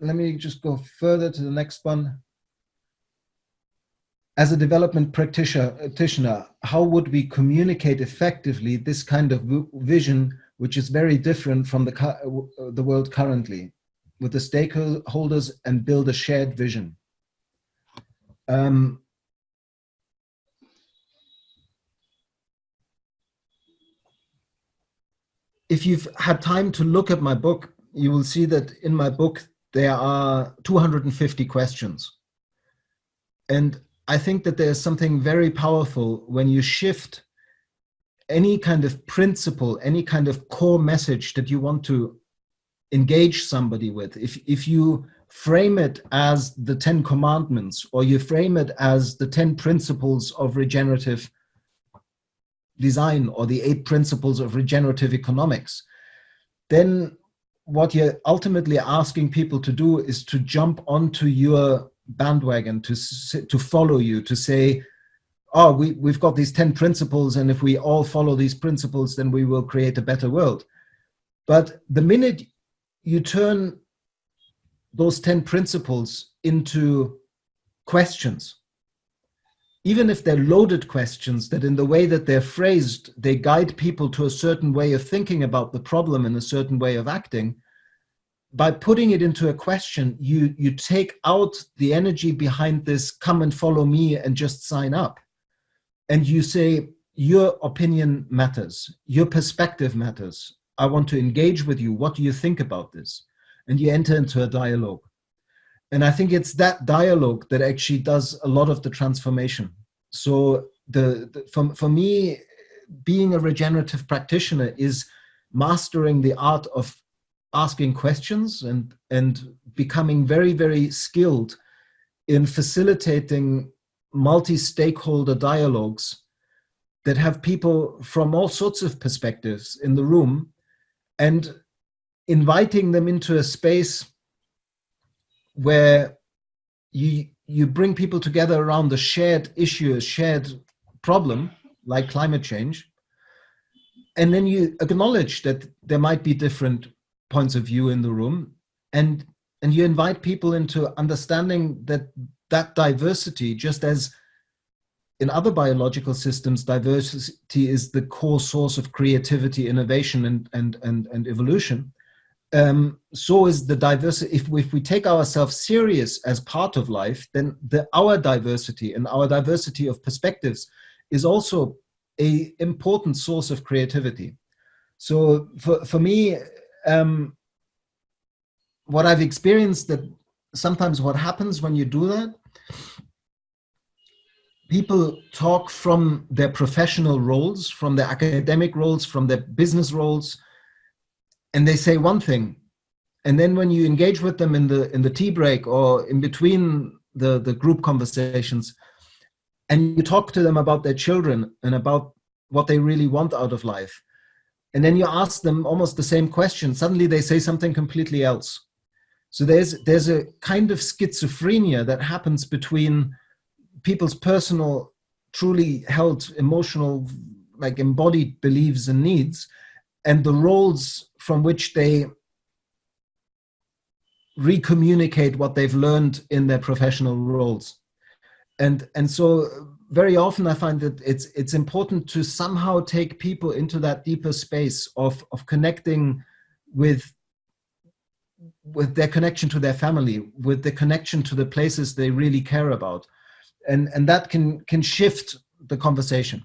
let me just go further to the next one. As a development practitioner, how would we communicate effectively this kind of vision, which is very different from the world currently, with the stakeholders, and build a shared vision? If you've had time to look at my book, you will see that in my book, there are 250 questions. And I think that there's something very powerful when you shift any kind of principle, any kind of core message that you want to engage somebody with. If you frame it as the 10 commandments, or you frame it as the 10 principles of regenerative design, or the 8 principles of regenerative economics, then what you're ultimately asking people to do is to jump onto your bandwagon, to follow you, to say, oh, we've got these 10 principles, and if we all follow these principles, then we will create a better world. But the minute you turn those 10 principles into questions, even if they're loaded questions, that in the way that they're phrased, they guide people to a certain way of thinking about the problem and a certain way of acting, by putting it into a question, you take out the energy behind this, come and follow me and just sign up. And you say, your opinion matters, your perspective matters. I want to engage with you. What do you think about this? And you enter into a dialogue. And I think it's that dialogue that actually does a lot of the transformation. So for me, being a regenerative practitioner is mastering the art of asking questions and becoming very, very skilled in facilitating multi-stakeholder dialogues that have people from all sorts of perspectives in the room, and inviting them into a space where you bring people together around a shared issue, a shared problem, like climate change, and then you acknowledge that there might be different points of view in the room, and you invite people into understanding that diversity, just as in other biological systems, diversity is the core source of creativity, innovation, and evolution. So is the diversity. If we take ourselves serious as part of life, then our diversity and our diversity of perspectives is also an important source of creativity. So for me, what I've experienced, that sometimes what happens when you do that, people talk from their professional roles, from their academic roles, from their business roles, and they say one thing. And then when you engage with them in the tea break or in between the group conversations, and you talk to them about their children and about what they really want out of life, and then you ask them almost the same question, suddenly they say something completely else. So there's a kind of schizophrenia that happens between people's personal, truly held, emotional, like embodied beliefs and needs, and the roles from which they recommunicate what they've learned in their professional roles. And so very often I find that it's important to somehow take people into that deeper space of connecting with their connection to their family, with the connection to the places they really care about. And that can shift the conversation.